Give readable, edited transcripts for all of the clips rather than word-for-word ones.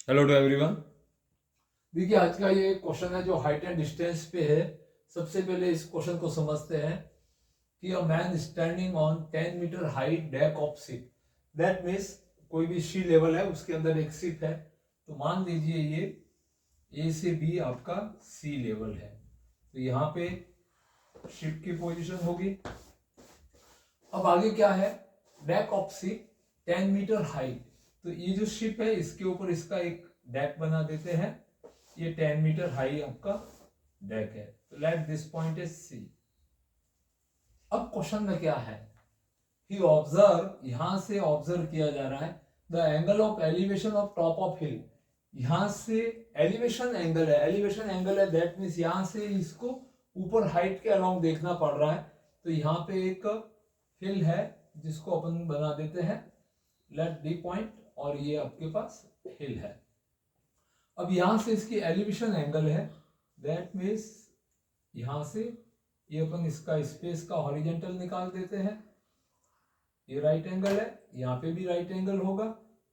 Hello to everyone. देखिए आज का ये क्वेश्चन है जो हाइट एंड डिस्टेंस पे है। सबसे पहले इस क्वेश्चन को समझते हैं कि a man standing on 10 metre height deck of ship. That means कोई भी सी लेवल है उसके अंदर एक शिप है। तो मान लीजिए ये ए से बी आपका सी लेवल है। तो यहाँ पे शिप की पोजीशन होगी। अब आगे क्या है, deck of ship 10 metre height. तो ये जो शिप है इसके ऊपर इसका एक डेक बना देते हैं। ये 10 मीटर हाई आपका डेक है। तो let this point is C. अब क्वेश्चन में क्या है, ही ऑब्जर्व, यहां से ऑब्जर्व किया जा रहा है the angle of elevation of top of hill. यहां से एलिवेशन एंगल है, एलिवेशन एंगल है, दैट मीन्स यहां से इसको ऊपर हाइट के अलोंग देखना पड़ रहा है। तो यहाँ पे एक हिल है जिसको अपन बना देते हैं लेट डी पॉइंट, और ये आपके पास हिल है। अब यहां से इसकी एलिवेशन एंगल है, दैट मीन्स यहां से ये अपन इसका स्पेस का हॉरिजेंटल निकाल देते हैं। ये राइट एंगल है, यहाँ पे भी राइट एंगल होगा,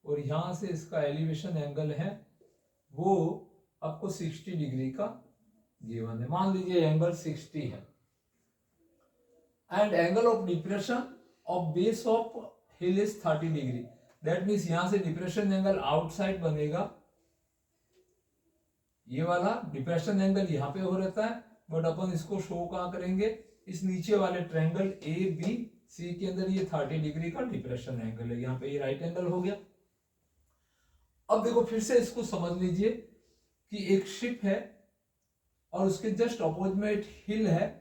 और यहां से इसका एलिवेशन एंगल है वो आपको 60 डिग्री का गिवन है। मान लीजिए एंगल 60 है। And angle of depression of base of hill is 30 degree. That means यहां से डिप्रेशन एंगल आउटसाइड बनेगा। ये वाला डिप्रेशन एंगल यहाँ पे हो रहता है, बट अपन इसको शो कहाँ करेंगे, इस नीचे वाले ट्रायंगल ए बी सी के अंदर ये 30 डिग्री का डिप्रेशन एंगल है। यहाँ पे ये राइट एंगल हो गया। अब देखो फिर से इसको समझ लीजिए कि एक शिप है और उसके जस्ट अपोजिट हिल है,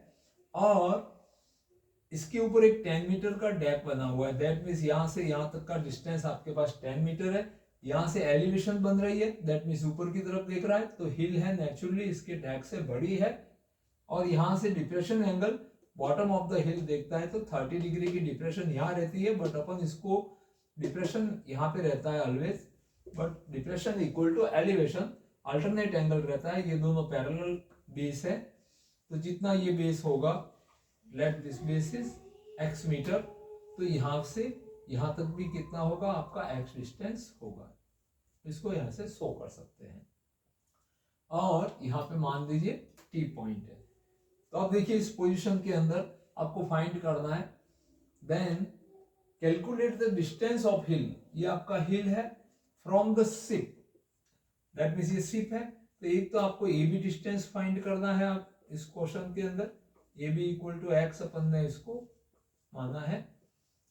और इसके ऊपर एक 10 मीटर का डेक बना हुआ है। दैट मीन्स यहां से यहां तक का डिस्टेंस आपके पास 10 मीटर है। यहां से एलिवेशन बन रही है, दैट मीन्स ऊपर की तरफ देख रहा है, तो हिल है नेचुरली इसके डेक से बड़ी है। और यहां से depression angle bottom of the हिल देखता है तो 30 डिग्री की डिप्रेशन यहाँ रहती है, बट अपन इसको डिप्रेशन यहाँ पे रहता है always, but depression equal to elevation alternate angle रहता है। ये दोनों पैरेलल बेस है, तो जितना ये बेस होगा, let this base is x metre, तो यहां से यहां तक भी कितना होगा आपका x डिस्टेंस होगा। इसको यहां से शो कर सकते हैं। और यहां पे मान लीजिए टी पॉइंट है। तो अब देखिए इस पोजीशन के अंदर आपको फाइंड करना है, then calculate the distance of hill. ये आपका हिल है from the ship, that means ये शिप है। तो एक तो आपको ए बी डिस्टेंस फाइंड करना है आप इस क्वेश्चन के अंदर, A B equal to X अपन ने इसको माना है,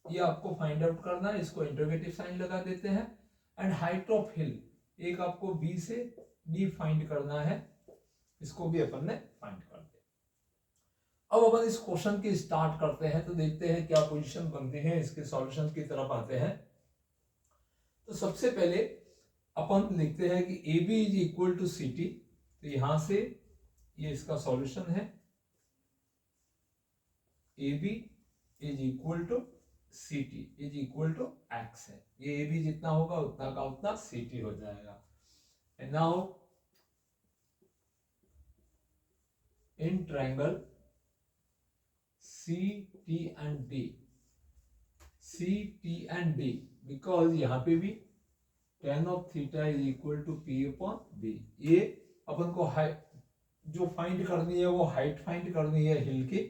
ये आपको फाइंड आउट करना है। इसको इंटरोगेटिव साइन लगा देते हैं। एंड हाइट ऑफ हिल एक आपको बी से डी फाइंड करना है, इसको भी अपन ने फाइंड कर दिया। अब अपन इस क्वेश्चन की स्टार्ट करते हैं, तो देखते हैं क्या पोजीशन बनती है। इसके सॉल्यूशन की तरफ आते हैं। तो सबसे पहले अपन लिखते हैं कि A B is equal to C T. तो यहां से ये इसका सॉल्यूशन है, A B is equal to C T is equal to X है। ये ए बी जितना होगा उतना का उतना सी टी हो जाएगा। And now in triangle C T and D, C T and D, because यहां पे भी tan of theta is equal to P upon B. ये अपन को हाइट जो फाइंड करनी है वो हाइट फाइंड करनी है हिल की,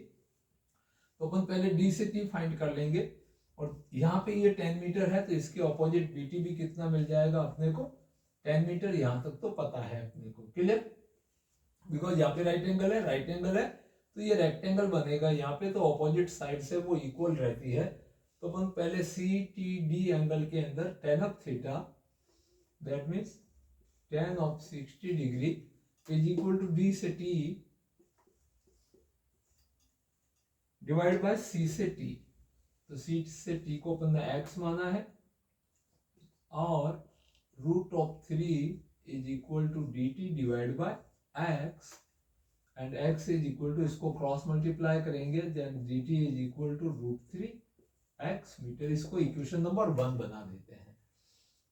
तो अपन पहले डी से टी फाइंड कर लेंगे। और यहाँ पे ये 10 मीटर है, तो इसके ऑपोजिट बीटी भी कितना मिल जाएगा अपने को, 10 मीटर। यहाँ तक तो पता है अपने को, क्लियर, बिकॉज यहाँ पे राइट एंगल है, राइट एंगल है तो ये रेक्टेंगल बनेगा यहाँ पे, तो ऑपोजिट साइड से वो इक्वल रहती है। तो अपन पहले सी टी डी एंगल के अंदर tan of theta, that means tan of 60 degree is equal to D से टी डिवाइड बाय सी से टी। तो सी से टी को अपन ने एक्स माना है, और root of 3 is equal to D T divide by X, and X is equal to, इसको क्रॉस मल्टीप्लाई करेंगे, then D T is equal to √3 एक्स मीटर। इसको इक्वेशन नंबर 1 बना देते हैं।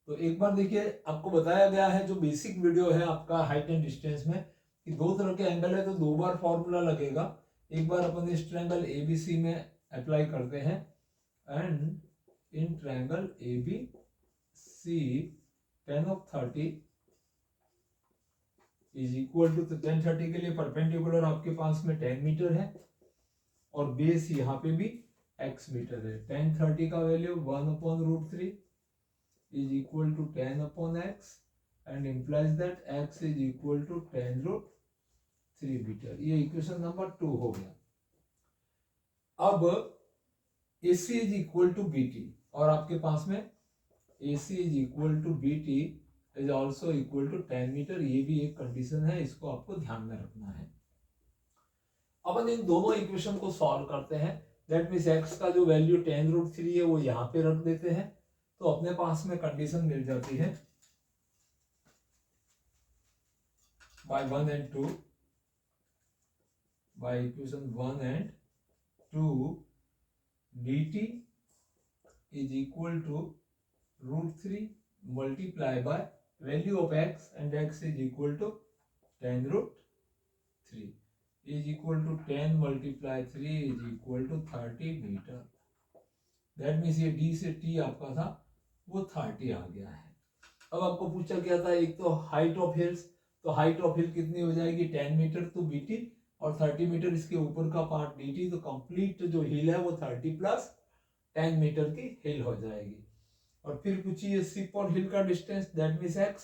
तो एक बार देखिए आपको बताया गया है जो बेसिक वीडियो है आपका हाइट एंड डिस्टेंस में, कि दो तरह के एंगल है तो दो बार फॉर्मूला लगेगा। एक बार अपन इस ट्रायंगल एबीसी में अप्लाई करते हैं, and in triangle ABC tan of 30 is equal to, तो tan 30 के लिए परपेंडिकुलर आपके पास में 10 मीटर है और बेस यहाँ पे भी x मीटर है। tan 30 का value 1/√3 is equal to 10/x and implies that x is equal to 10√3 metre. ये इक्वेशन नंबर 2 हो गया। अब AC is equal to BT और आपके पास में AC is equal to BT is also equal to 10 metre, ये भी एक कंडीशन है, इसको आपको ध्यान में रखना है। अपन इन दोनों इक्वेशन को सॉल्व करते हैं। दैट मीन्स x का जो वैल्यू 10√3 है वो यहाँ पे रख देते हैं, तो अपने पास में कंडीशन मिल जाती है bye 1 and 2, by equation 1 and 2 dt is equal to √3 multiply by value of x, and x is equal to 10√3 is equal to 10 multiply 3 is equal to 30 metre. That means ये d से t आपका था वो 30 आ गया है। अब आपको पूछा गया था एक तो हाइट ऑफ हिल्स, तो हाइट ऑफ हिल कितनी हो जाएगी 10 मीटर तो BT और 30 मीटर इसके ऊपर का पार्ट DT, तो कंप्लीट जो हिल है वो 30 प्लस 10 मीटर की हिल हो जाएगी। और फिर पूछिए सिप और हिल का डिस्टेंस, दैट मीन्स x,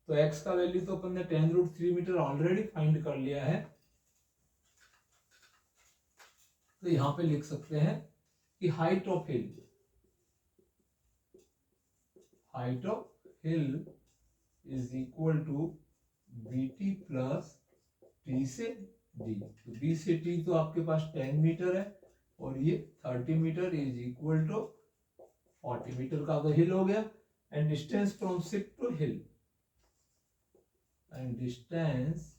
तो x का वैल्यू तो अपन ने 10√3 मीटर ऑलरेडी फाइंड कर लिया है, तो यहां पे लिख सकते हैं कि height of hill is equal to BT plus T से D। तो B से T तो आपके पास 10 मीटर है और ये 30 metre is equal to 40 metre का तो हिल हो गया। And distance from ship to hill, and distance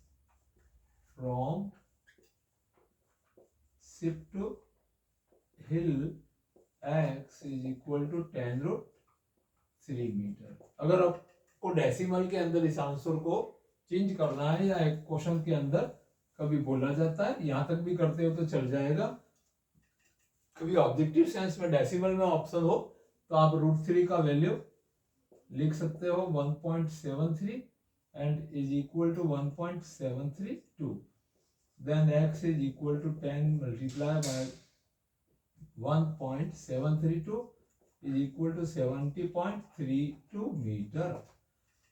from ship to hill x is equal to 10√3 metre. अगर आपको डेसिमल के अंदर इस आंसर को चेंज करना है या एक क्वेश्चन के अंदर कभी बोला जाता है, यहां तक भी करते हो तो चल जाएगा, कभी ऑब्जेक्टिव साइंस में डेसिमल में ऑप्शन हो तो आप √3 का वैल्यू लिख सकते हो 1.73 and is equal to 1.732, then x is equal to 10 multiply by 1.732 is equal to 70.32 metre.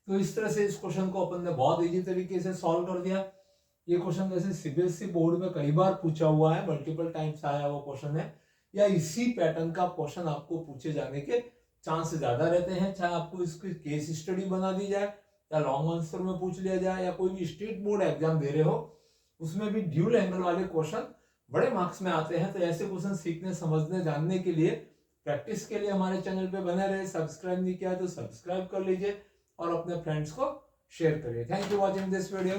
तो इस तरह से इस क्वेश्चन को अपन ने बहुत इजी तरीके से सॉल्व कर दिया। ये क्वेश्चन वैसे सीबीएसई बोर्ड में कई बार पूछा हुआ है, मल्टीपल टाइम्स आया हुआ क्वेश्चन है, या इसी पैटर्न का क्वेश्चन आपको पूछे जाने के चांस ज्यादा रहते हैं। चाहे आपको इसकी केस स्टडी बना दी जाए या लॉन्ग आंसर में पूछ लिया जाए या कोई भी स्टेट बोर्ड एग्जाम दे रहे हो उसमें भी ड्यूल एंगल वाले क्वेश्चन बड़े मार्क्स में आते हैं। तो ऐसे क्वेश्चन सीखने समझने जानने के लिए प्रैक्टिस के लिए हमारे चैनल पे बने रहे। सब्सक्राइब नहीं किया तो सब्सक्राइब कर लीजिए और अपने फ्रेंड्स को शेयर करिए। Thank you watching this video.